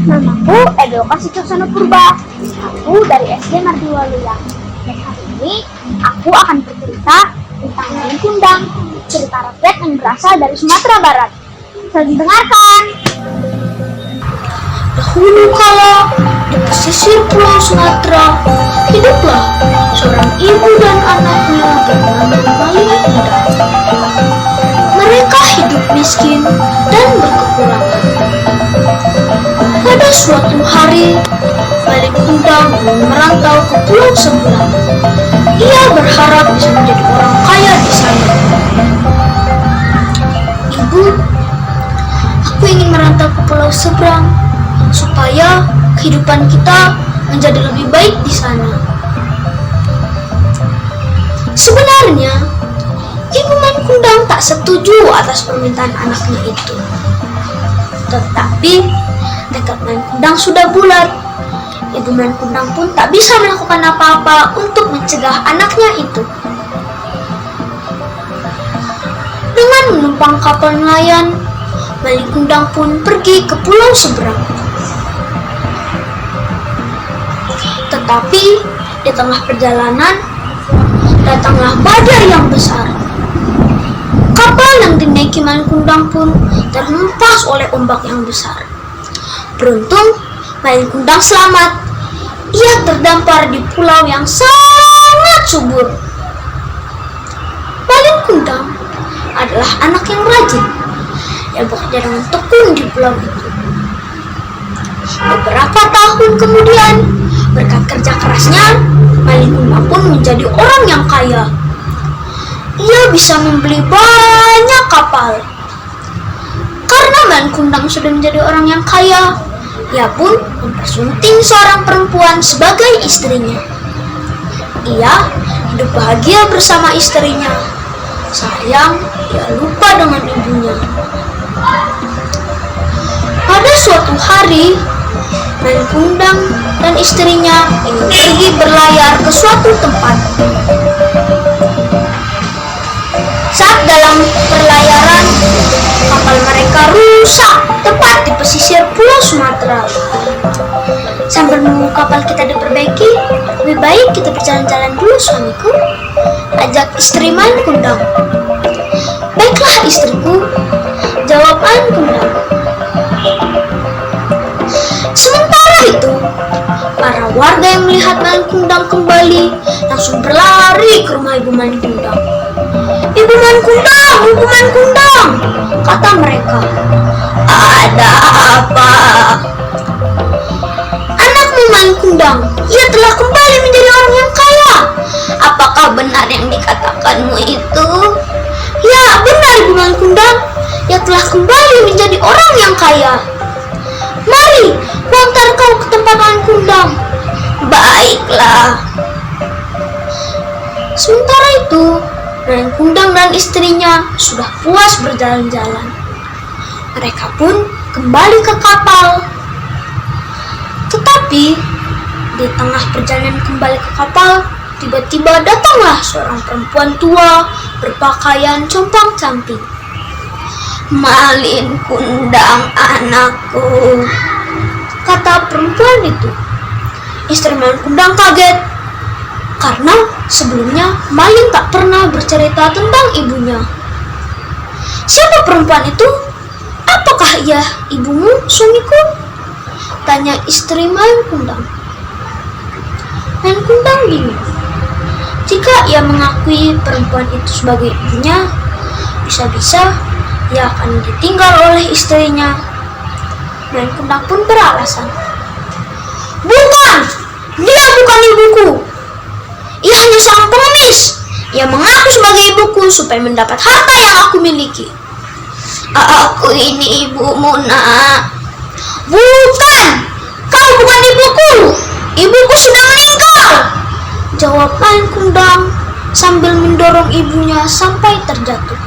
Namaku Edo Kasicosano Purba. Aku dari SD Mardi Waluya. Dan hari ini aku akan bercerita tentang Malin Kundang, cerita rakyat yang berasal dari Sumatera Barat. Selamat dengarkan. Dahulu kala di pesisir Pulau Sumatera hiduplah seorang ibu dan anaknya bernama Malin Kundang. Mereka hidup miskin dan berkekurangan. Pada suatu hari, Malin Kundang merantau ke pulau seberang. Ia berharap bisa menjadi orang kaya di sana. Ibu, aku ingin merantau ke pulau seberang supaya kehidupan kita menjadi lebih baik di sana. Sebenarnya, Ibu Malin Kundang tak setuju atas permintaan anaknya itu. Tetapi, tekad Malin Kundang sudah bulat. Ibu Malin Kundang pun tak bisa melakukan apa-apa untuk mencegah anaknya itu. Dengan menumpang kapal nelayan, Malin Kundang pun pergi ke pulau seberang. Tetapi di tengah perjalanan datanglah badai yang besar. Kapal yang dinaiki Malin Kundang pun terhempas oleh ombak yang besar. Beruntung Malin Kundang selamat. Ia terdampar di pulau yang sangat subur. Malin Kundang adalah anak yang rajin yang bekerja dengan tekun di pulau itu. Beberapa tahun kemudian, berkat kerja kerasnya, Malin Kundang pun menjadi orang yang kaya. Ia bisa membeli banyak kapal. Karena Malin Kundang sudah menjadi orang yang kaya, ia pun mempersunting seorang perempuan sebagai istrinya. Ia hidup bahagia bersama istrinya. Sayang, ia lupa dengan ibunya. Pada suatu hari, Malin Kundang dan istrinya ingin pergi berlayar ke suatu tempat. Saat dalam perlayaran, kapal mereka rusak tepat di pesisir Pulau Sumatera. Sambil menunggu kapal kita diperbaiki, lebih baik kita berjalan-jalan dulu, suamiku, ajak istri Malin Kundang. Baiklah istriku, jawab Malin Kundang. Sementara itu, para warga yang melihat Malin Kundang kembali langsung berlari ke rumah Ibu Malin Kundang. Ibu Malin Kundang, Ibu Malin Kundang, kata mereka. Ada apa? Anakmu Malin Kundang, ia telah kembali menjadi orang yang kaya. Apakah benar yang dikatakanmu itu? Ya, benar Ibu Malin Kundang, ia telah kembali menjadi orang yang kaya. Mari, kuantar kau ke tempat Malin Kundang. Baiklah. Sementara itu, Malin Kundang dan istrinya sudah puas berjalan-jalan. Mereka pun kembali ke kapal. Tetapi di tengah perjalanan kembali ke kapal, tiba-tiba datanglah seorang perempuan tua berpakaian compang-camping. Malin Kundang anakku, kata perempuan itu. Istri Malin Kundang kaget karena sebelumnya Malin tak pernah bercerita tentang ibunya. Siapa perempuan itu? Apakah ia ibumu, suamiku? Tanya istri Malin Kundang. Malin Kundang bingung. Jika ia mengakui perempuan itu sebagai ibunya, bisa-bisa ia akan ditinggal oleh istrinya. Malin Kundang pun beralasan. Bukan! Dia bukan ibuku! Ia hanya seorang pengemis. Ia mengaku sebagai ibuku supaya mendapat harta yang aku miliki. Aku ini ibumu, nak. Bukan! Kau bukan ibuku! Ibuku sudah meninggal! Jawab Malin Kundang sambil mendorong ibunya sampai terjatuh.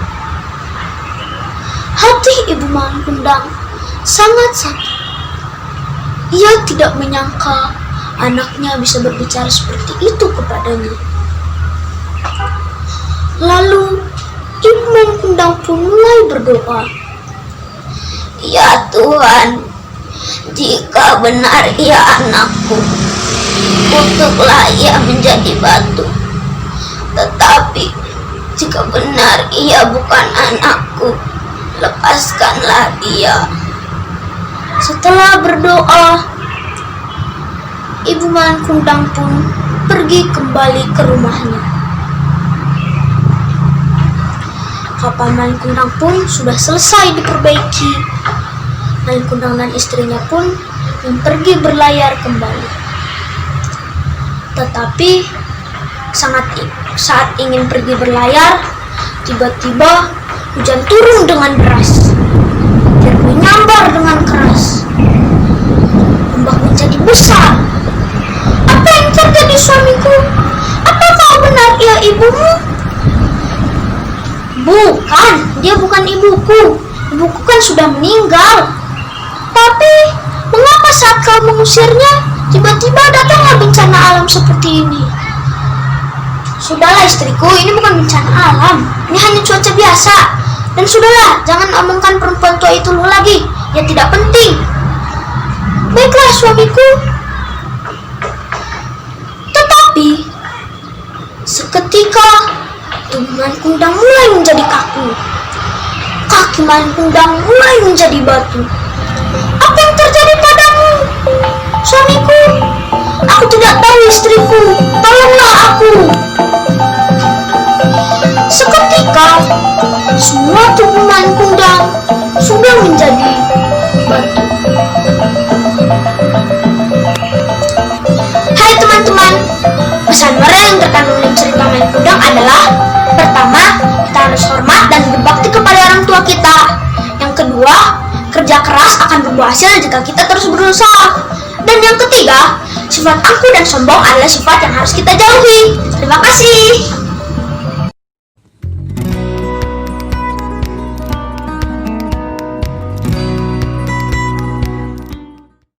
Hati Ibu Malin Kundang sangat sakit. Ia tidak menyangka anaknya bisa berbicara seperti itu kepadanya. Lalu Ibu Malin Kundang pun mulai berdoa. Ya Tuhan, Jika benar ia anakku, kutuklah ia menjadi batu. Tetapi jika benar ia bukan anakku, lepaskanlah dia. Setelah berdoa, Ibu Man Kundang pun pergi kembali ke rumahnya. Kapal Man Kundang pun sudah selesai diperbaiki. Man Kundang dan istrinya pun pergi berlayar kembali. Tetapi saat ingin pergi berlayar, tiba-tiba hujan turun dengan deras. Air menyambar dengan keras. Ombak menjadi besar. Apa yang terjadi, suamiku? Apakah benar ia ibumu? Bukan, dia bukan ibuku. Ibuku kan sudah meninggal. Tapi, mengapa saat kau mengusirnya, tiba-tiba datanglah bencana alam seperti ini? Sudahlah istriku, ini bukan bencana alam. Ini hanya cuaca biasa. Dan sudahlah, jangan omongkan perempuan tua itu lagi. Ya tidak penting. Baiklah suamiku. Tetapi, seketika tubuh Man Kundang mulai menjadi kaku. Kaki Man Kundang mulai menjadi batu. Apa yang terjadi padamu, suamiku? Aku tidak tahu istriku. Tolonglah aku. Seketika, semua tubuh Man Kundang sudah menjadi batu. Hai teman-teman, pesan moral yang terkandung dalam cerita Man Kundang adalah: pertama, kita harus hormat dan berbakti kepada orang tua kita. Yang kedua, kerja keras akan berbuah hasil jika kita terus berusaha. Dan yang ketiga, sifat angkuh dan sombong adalah sifat yang harus kita jauhi. Terima kasih.